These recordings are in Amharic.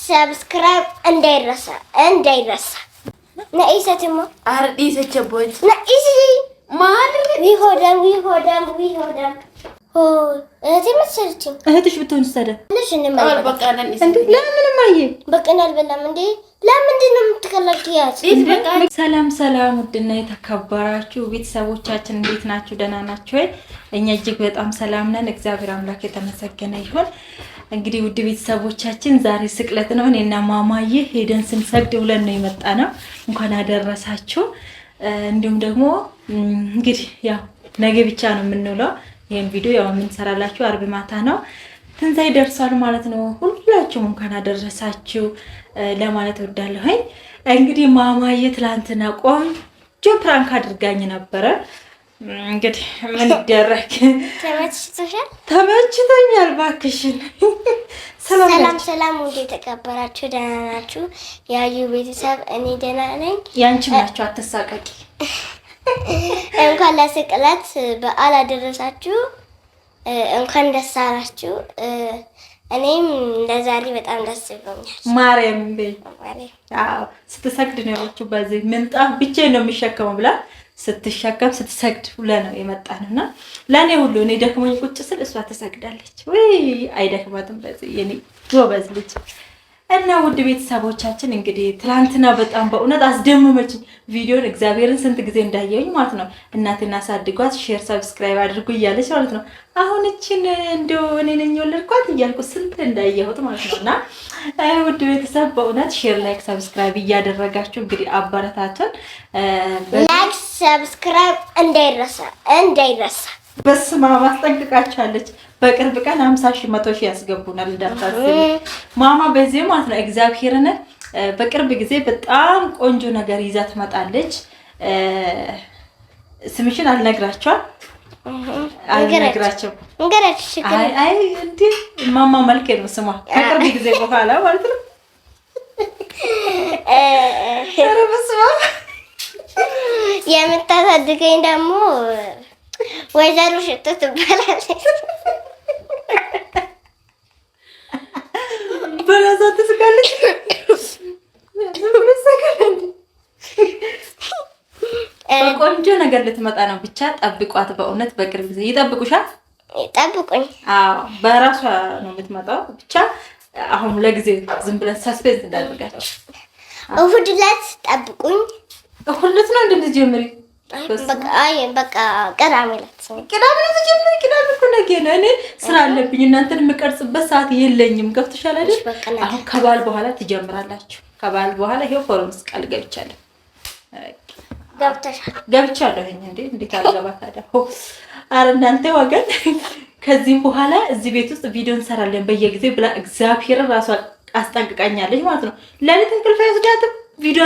ሰብስክራይብ እንዳይረሳ ነኢሰትሞ አርዲሰቸቦት ነኢሲ ማል ዊሆደም እህቴ መሰለችኝ። እህትሽ ብትሆን ሰደ አል በቃናን እንዴ ለምን ማየ በቀናል በላም እንዴ ለምንድን ነው የምትከለክያት? ሰላም ውድና የተከበራችሁ ቤተሰቦቻችን እንዴት ናችሁ? ደህና ናችሁ ወይ? እኛ እጅግ በጣም ሰላም ነን። እግዚአብሔር አምላክ የተመሰገነ ይሁን። እንግዲህ ውድ ቤተሰቦቻችን ዛሬ ስቅለት ነው። እኔና ማማዬ ሄደን ስንሰግድ ብለን ነው የመጣነው። እንኳን አደረሳችሁ። እንዲሁም ደግሞ እንግዲህ ያው ነገ ብቻ ነው የምንውለው። ይሄን ቪዲዮ ያው የምንሰራላችሁ አርብ ማታ ነው። ትንሣኤ ደርሷል ማለት ነው። ሁላችሁም እንኳን አደረሳችሁ ለማለት እወዳለሁኝ። እንግዲህ ማማዬ ትላንትና ቆንጆ ፕራንክ አድርጋኝ ነበረ። እንግዲህ ምን ይደረግ ተመችቶኛል። እባክሽን ሰላም ወደ ተከበራችሁ ደህና ናችሁ? ያዩ ቤተሰብ እኔ ደህና ነኝ። ያንቺም ናችሁ። አትሳቀቂ። እንኳን ለስቅለት በዓል አደረሳችሁ። እንኳን ደስ አላችሁ። እኔም ለዛሬ በጣም ደስ ብሎኛል። ማርያም ስትሰግድ ነው ያለችው። በዚህ ምንጣፍ ብቻዬን ነው የሚሸከመው ብላ ስትሸከም ስትሰግድ ሁላ ነው የመጣንና ለኔ ሁሉ እኔ ደክሞኝ ቁጭ ስል እሷ ትሰግዳለች። ወይ አይደክማትም። በዚህ የኔ ጎበዝ ልጅ እና ውድ ቤተሰቦቻችን እንግዲህ ትላንትና በጣም በእውነት አስደመመችኝ ቪዲዮን። እግዚአብሔርን ስንት ጊዜ እንዳየሁኝ ማለት ነው። እናትና ሳድጓት ሼር ሰብስክራይብ አድርጉ እያለች ማለት ነው። አሁን እቺን እንደው እኔ ነኝ የወለድኳት እያልኩ ስንት እንዳየሁት ማለት ነውና ውድ ቤተሰብ በእውነት ሼር ላይክ ሰብስክራይብ እያደረጋችሁ እንግዲህ አበረታቱን። ላይክ ሰብስክራይብ እንዳይረሳ በስማ ማስጠንቅቃችኋለች። በቅርብ ቀን 50,000 100,000 ያስገቡናል እንዳታስቡ ማማ። በዚህ ማለት ነው እግዚአብሔርን በቅርብ ጊዜ በጣም ቆንጆ ነገር ይዛ ትመጣለች። ስምሽን አልነግራቸውም። አይ እንዴ ማማ መልኬ ነው ስሟ። ከቅርብ ጊዜ በኋላ ማለት ነው። ኧረ በስመ አብ የምታሳድገኝ ደግሞ ወይዘሮ ሽቶ ትባላለች። በራሷ ትስቃለች። በቆንጆ ነገር ልትመጣ ነው። ብቻ ጠብቋት። በእውነት በቅርብ ጊዜ ይጠብቁሻል። ጠብቁኝ። አዎ በራሷ ነው የምትመጣው። ብቻ አሁን ለጊዜ ዝም ብለን ሰስፔንስ እንዳደርጋቸው። እሑድ ዕለት ጠብቁኝ። እሑድ ዕለት ነው እንደምትጀምሪ? በቃ ቅዳሜ ዕለት ጀምሪ። ቅዳሜ እኮ ነገ ነው። እኔ ስራ አለብኝ። እናንተን የምቀርጽበት ሰዓት የለኝም። ገብቶሻል አይደል? አሁን ከበዓል በኋላ ትጀምራላችሁ። ከበዓል በኋላ ይሄው ፎርምስ ቃል ገብቻለሁ። ገብቻለሁ። እንዴት አልገባ ታዲያ? ኧረ እናንተ ወገን ከዚህ በኋላ እዚህ ቤት ውስጥ ቪዲዮ እንሰራለን በየጊዜው ብላ እግዚአብሔር ራሷ አስጠንቅቃኛለች ማለት ነው። ለሊት እንቅልፍ አይወስዳትም። ቪዲዮ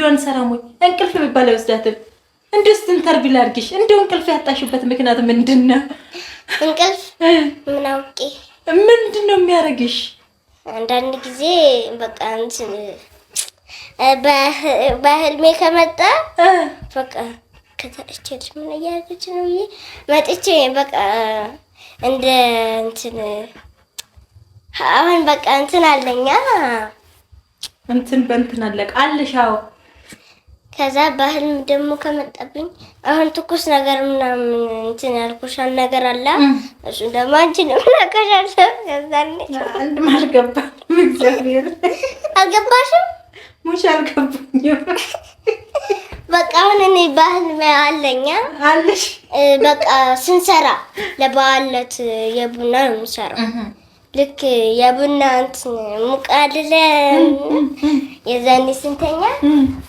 እንሰራም ወይ እንቅልፍ የሚባል አይወስዳትም። እንደው ኢንተርቪው ላድርግሽ። እንደው እንቅልፍ ያጣሽበት ምክንያት ምንድነው? እንቅልፍ ምን አውቄ ምንድነው የሚያረግሽ? አንዳንድ ጊዜ በቃ እንትን በህልሜ ከመጣ በቃ ከተእችልሽ ምን ያያርግች ነው መጥቼ በቃ እንደ እንትን አሁን በቃ እንትን አለኛ እንትን በእንትን አለቃልሻው። ከዛ ባህልም ደግሞ ከመጣብኝ አሁን ትኩስ ነገር ምናምን እንትን ያልኩሻል ነገር አለ። እሱ ደግሞ አንቺ ነው ናቀሻል። ከዛኔ አንድ ማልገባም እግዚአብሔር አልገባሽም? ሙሽ አልገባኝም። በቃ አሁን እኔ ባህል አለኛ አለሽ። በቃ ስንሰራ ለበዓለት የቡና ነው የምሰራው። ልክ የቡና እንትን ሙቃድለ የዛኔ ስንተኛ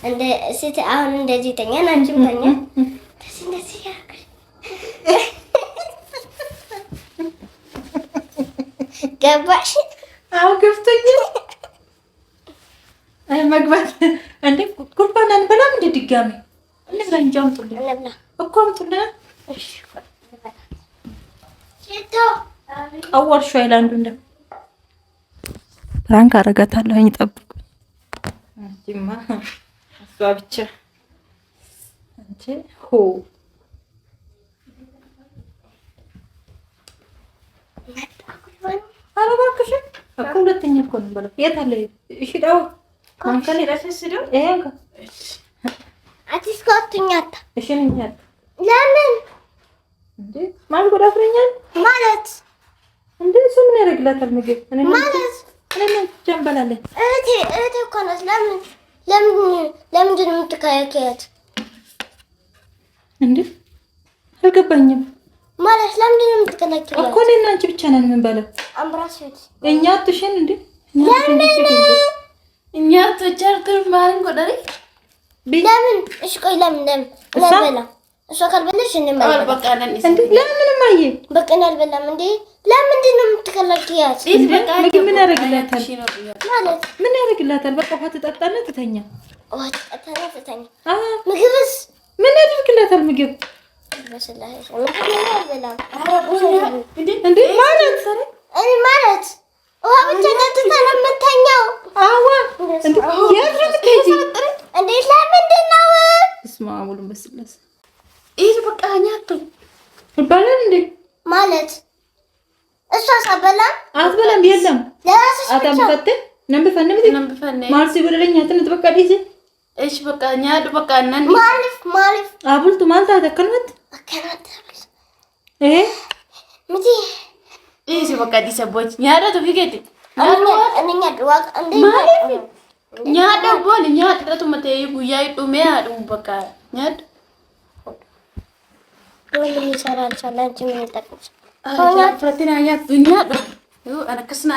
እንደ ሲት አሁን እንደዚህ ተኛ ናንቺም ተኛ እንደዚህ ያርክ ገባሽ? አዎ ገብቶኛል። አይ መግባት እንዴ ቁርባናን በላም እንደ ድጋሚ እንዛ እንጃምጡልኝ እኮ አምጡልኝ። እሺ አወርሽ አይላንዱ እንደ ፕራንክ አረጋታለሁኝ። ጠብቁ እንጂማ እሷ ብቻ እንጂ ሆ አረባክሽ እኮ ሁለተኛ እኮ ነው በለው። የት አለ? እሺ ዳው ማንከል ይረስስደው ይሄን አትስኮትኛት። እሺ ነኛት ለምን እንዴ ማን ጎዳ ፍረኛል ማለት እንዴ? እሱ ምን ያደርግላታል ምግብ? እኔ ማለት እኔ ጀምበላለች። እህቴ እኮ ናት። ለምንድን ነው የምትከራከሪያት እንዴ? አልገባኝም ማለት ለምንድን ነው የምትከራከሪያት እኮ? እኔና አንቺ ብቻ ነን የምንበላው። አምራሽት እኛ አትሽን እንዴ? እኛ ተቻርተን ማርን ጎዳሪ ለምን? እሺ ቆይ ለምን ለበላ እሷ ካልበላሽ እንመጣለን። በቃ ነን እንዴ? ለምን ማየ በቃ አልበላም እንዴ? ለምንድን ነው የምትከራከሪያት? ምግብ ምን ያደርግላታል ማለት ምን ያደርግላታል? በቃ ውሃ ትጠጣና ትተኛ። ውሃ ትጠጣና ትተኛ። ምግብስ ምን ያደርግላታል? ምግብ በስላሽ ምግብ አልበላም እንዴ? ማለት እኔ ማለት ውሃ ብቻ ጠጥታ ነው የምተኛው። አዋ እንዴ? የት ነው የምትሄጂው? እንዴ ለምንድን ነው? እስማ ሙሉን በስላስ ይሄ በቃ ኛቱ ይባላል እንዴ? ማለት እሷ ሳበላ አትበላም። የለም ለራስሽ ብቻ አታምፈተ ነምፈነ ማርሲ ወደለኛ ትንት በቃ ዲዚ እሺ በቃ ኛዱ በቃ ነን ማለፍ አብልቱ ማልታ ተከልመት አከናት ምቲ ይሄ በቃ ዲሰቦች ኛዱ ተፊገት እኛ ድዋቅ እንዴ ኛዱ ቦል ኛዱ ተቱ መተ ጉያይ ዱሜ አዱ በቃ ኛዱ ወንድ ይሰራል ቻላንጅ ምን ይጠቅምሽ? ፍረቲና ኛዱ ኛዱ አና ከስና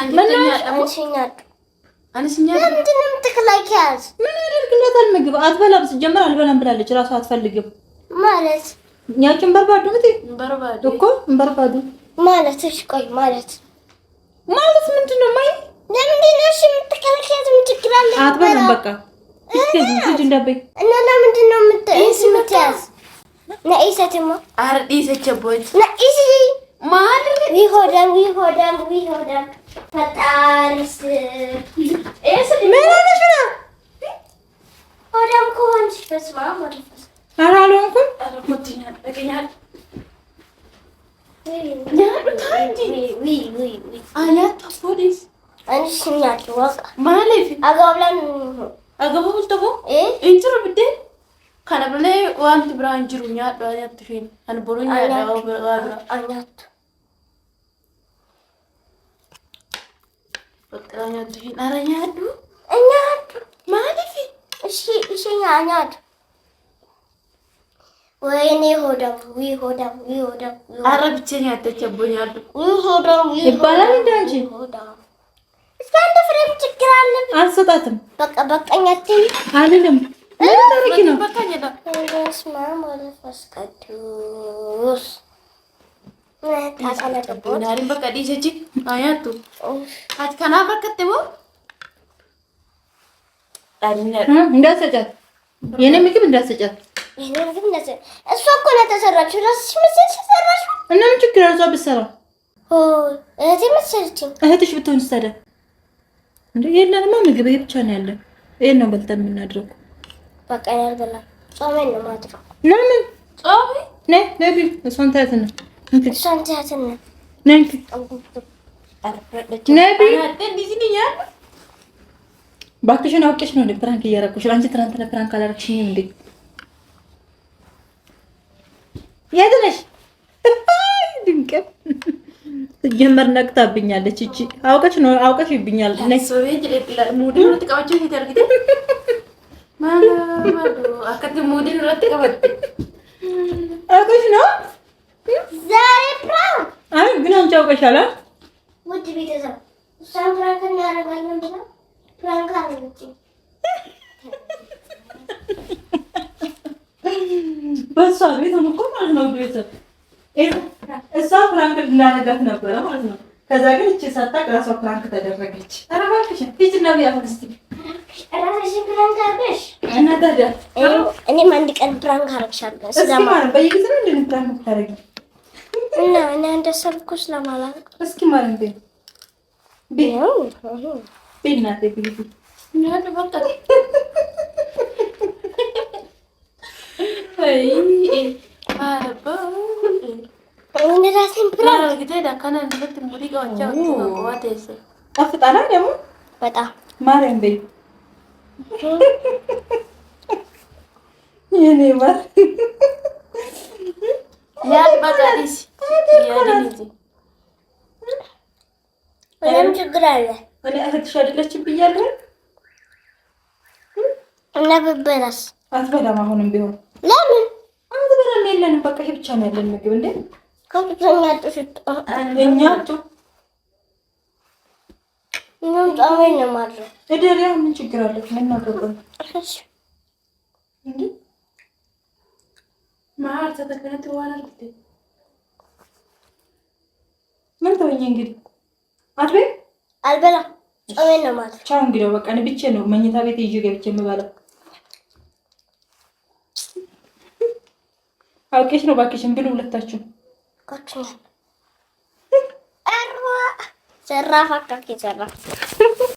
አንሽኛ ለምንድን ነው የምትከላከያት? ምን ያደርግላታል? ምግብ አትበላም። ሲጀመር አልበላም ብላለች። ራሷ አትፈልግም ማለት ያችን በርባዱ ምት በርባዱ እኮ በርባዱ ማለት እሺ ቆይ ማለት ምንድን ነው? ማይ ለምንድን ነው እሺ የምትከላከያት? ምን ችግር አለ? አትበላም በቃ እሺ እንዳበይ እና ለምንድን ነው የምትያዝ? ነኢሰትማ አርዲሰቸቦች ነኢሲ ማለት ዊሆዳም ፈጣሪስ ምን ሆነሽ ነው? ሆዳም ከሆንሽ በስመ አብ ወመንፈስ ኧረ አልሆንኩም። አረቦትኛ አገኛል አያት ፖሊስ አንሽኛል ወቃ ማለት አጋብላን አገባው ተቦ እንጅሩ ብደ ከነበለ ዋንት ብራን ጅሩኛ ዳያት ፊን አንቦሩኛ ዳው በጋራ አኛት በቃኛ ፊን አራኛዱ እኛት ማለት እሺ አኛት ወይኔ ሆዳም አረብቸኛ ተቸቦኛሉ ሆዳም ይባላል እንዴ? አንቺ እስኪ አንድ ፍሬም ችግር አለ። አልሰጣትም። በቃኛት አይደለም ምን ታሪክ ነው? በቃኛ ዳ በስመ አብ ወመንፈስ ቅዱስ ቦናሪ በቃ ዲሰጂ አያቱ አትከና በከተሞ እንዳትሰጫት የኔ ምግብ እንዳትሰጫት። እሷ እኮ ነው የተሰራችው። እራስሽ መሰልሽ የሰራሽው እና ምን ችግር አለ? እሷ ብትሰራ እህቴ መሰለችኝ። እህትሽ ብትሆን ታዲያ እንዴ? የለንማ ምግብ ይሄ ብቻ ነው ያለን። ይሄን ነው በልተን የምናድረው። በቃ ያልበላ ጾሜን ነው የማድረው። ለምን ጾሜ ነቢ እሷን ታያትና ነቢ እባክሽን አውቄሽ ነው እንዴ ፕራንክ እያደረኩሽ? አንቺ ትናንትና ፕራንክ አላደረግሽኝም እንዴ? የት ነሽ? ድንቅ ጀመር ነቅታብኛለች። እቺ አውቀሽ ነው አውቀሽብኛል። ነሶሬጅ ለጥላ ሙዲኑ ተቃውጭ ይደርግደ ማማዶ አከተ ሙዲኑ ለተቀበጥ አውቀሽ ነው ዛሬ ፕራንክ። አይ ግን አንቺ አውቀሻል። ውድ ቤተሰብ እሷን ፕራንክ እናደርጋለን ብላ ፕራንክ አደረገችኝ። በሷ ቤት ነው እኮ ማለት ነው ቤተሰብ እሷ ፕራንክ እናደርጋት ነበረ ማለት ነው። ከዛ ግን እቺ ሳታውቅ እራሷ ፕራንክ ተደረገች። ኧረ እባክሽ ሂጂና ቢያፈን እስኪ እራስሽን ፕራንክ አድርገሽ እና ታዲያ እኔም አንድ ቀን ፕራንክ አደርግሻለሁ። እስኪ ማለት በየጊዜው ነው እንደ ፕራንክ ታደርጊ እና እኔ እንደሰብኩ ስለማላውቅ እስኪ ማለት ነው ቢው ቢናቴ ቢቢ ናዱ በቃ አረባ እኔ ራሴን ፕራንክ ግዴታ ካና እንደት ሙዲ ጋቻ ዋቴስ ጣፍጣላ ደግሞ በጣም ማርያም በይ የኔ ማር ያን ባጋዲስ ያዲስ ምንም ችግር አለ እኔ እህትሽ አይደለችም ብያለሁ እና ብበላስ አትበላም አሁንም ቢሆን ለምን አትበላም የለንም በቃ ይሄ ብቻ ነው ያለን ምግብ እንዴ ከብተኛ ጥሽት እኛ ምንም ጣመኝ ነው ማለት እደሪያ ምን ችግር አለ ምን አገባኝ እንዴ ማር ተተከነት ዋናል ምን ተወኝ እንግዲህ አትበይ አልበላም ጣመኝ ነው ማለት ቻው እንግዲህ በቃ እኔ ብቻ ነው መኝታ ቤት ይዤ ገብቼ የምበላው አውቄሽ ነው ባክሽን ብሉ ሁለታችሁ ኮችኛ አርዋ ዘራፋ ካኪ ዘራፍ